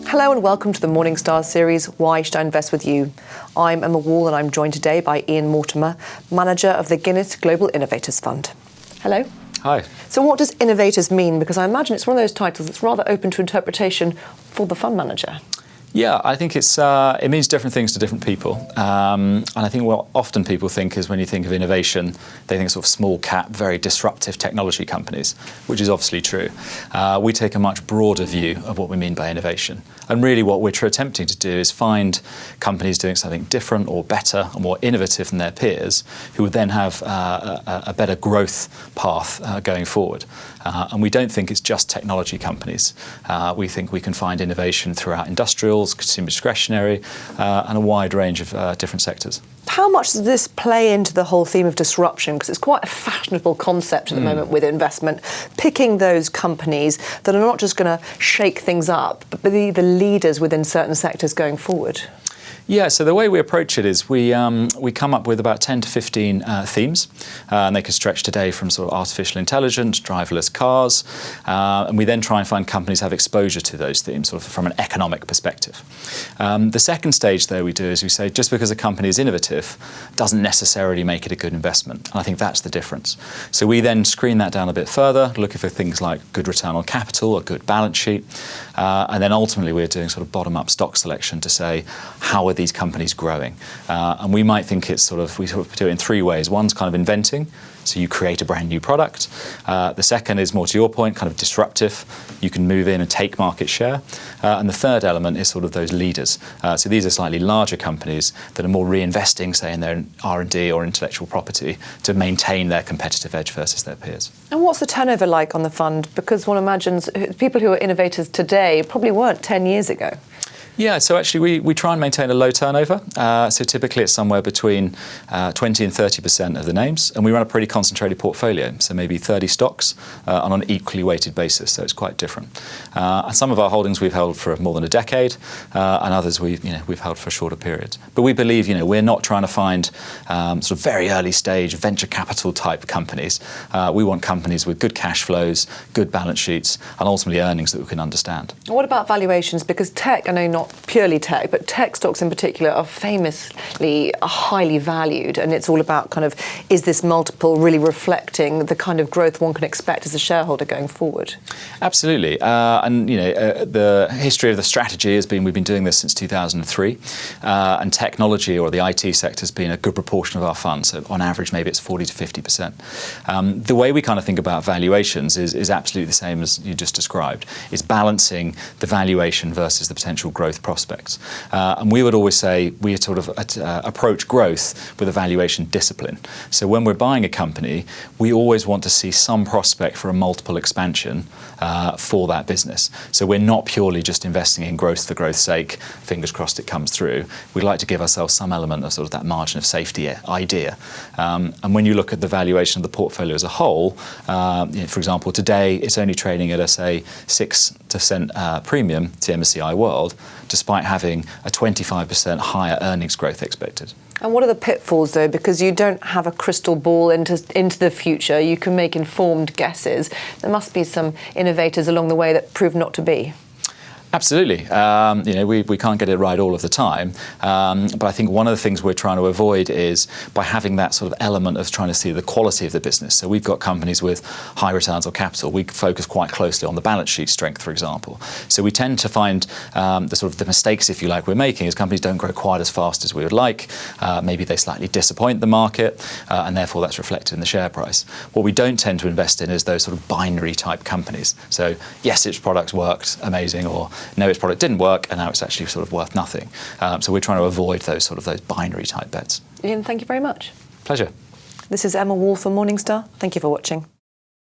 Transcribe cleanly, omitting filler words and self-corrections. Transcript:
Hello and welcome to the Morningstar series, Why Should I Invest With You? I'm Emma Wall and I'm joined today by Ian Mortimer, manager of the Guinness Global Innovators Fund. Hello. Hi. So what does Innovators mean? Because I imagine it's one of those titles that's rather open to interpretation for the fund manager. Yeah, I think it means different things to different people. And I think what often people think is when you think of innovation, they think sort of small cap, very disruptive technology companies, which is obviously true. We take a much broader view of what we mean by innovation. And really what we're attempting to do is find companies doing something different or better or more innovative than their peers who would then have a better growth path going forward. And we don't think it's just technology companies. We think we can find innovation throughout industrials, consumer discretionary, and a wide range of different sectors. How much does this play into the whole theme of disruption? Because it's quite a fashionable concept at the moment with investment, picking those companies that are not just going to shake things up, but be the leaders within certain sectors going forward. Yeah, so the way we approach it is we come up with about 10 to 15 themes, and they can stretch today from sort of artificial intelligence, driverless cars, and we then try and find companies that have exposure to those themes sort of from an economic perspective. The second stage though we do is we say just because a company is innovative doesn't necessarily make it a good investment, and I think that's the difference. So we then screen that down a bit further, looking for things like good return on capital, a good balance sheet, and then ultimately we're doing sort of bottom-up stock selection to say how are these companies growing, and we might think it's we do it in three ways. One's kind of inventing, so you create a brand new product. The second is more to your point, kind of disruptive. You can move in and take market share, and the third element is sort of those leaders. So these are slightly larger companies that are more reinvesting, say, in their R&D or intellectual property to maintain their competitive edge versus their peers. And what's the turnover like on the fund? Because one imagines people who are innovators today probably weren't 10 years ago. Yeah, so actually we try and maintain a low turnover. So typically it's somewhere between 20 and 30% of the names, and we run a pretty concentrated portfolio, so maybe 30 stocks on an equally weighted basis, so it's quite different. And some of our holdings we've held for more than a decade, and others we've held for shorter periods. But we believe we're not trying to find sort of very early stage venture capital type companies. We want companies with good cash flows, good balance sheets, and ultimately earnings that we can understand. What about valuations? Because tech, I know not purely tech, but tech stocks in particular are famously highly valued, and it's all about kind of, is this multiple really reflecting the kind of growth one can expect as a shareholder going forward? Absolutely, and the history of the strategy has been we've been doing this since 2003, and technology or the IT sector has been a good proportion of our funds. So on average, maybe it's 40 to 50%. The way we kind of think about valuations is absolutely the same as you just described. It's balancing the valuation versus the potential growth prospects. And we would always say we sort of approach growth with a valuation discipline. So when we're buying a company, we always want to see some prospect for a multiple expansion for that business. So we're not purely just investing in growth for growth's sake, fingers crossed it comes through. We'd like to give ourselves some element of sort of that margin of safety idea. And when you look at the valuation of the portfolio as a whole, for example, today it's only trading at, say, 6% premium to MSCI World, despite having a 25% higher earnings growth expected. And what are the pitfalls, though? Because you don't have a crystal ball into the future. You can make informed guesses. There must be some innovators along the way that prove not to be. Absolutely. We can't get it right all of the time. But I think one of the things we're trying to avoid is by having that sort of element of trying to see the quality of the business. So we've got companies with high returns on capital. We focus quite closely on the balance sheet strength, for example. So we tend to find the mistakes, if you like, we're making is companies don't grow quite as fast as we would like. Maybe they slightly disappoint the market, and therefore that's reflected in the share price. What we don't tend to invest in is those sort of binary type companies. So yes, its products worked amazing, or no, its product didn't work, and now it's actually sort of worth nothing. So we're trying to avoid those binary type bets. Ian, thank you very much. Pleasure. This is Emma Wall for Morningstar. Thank you for watching.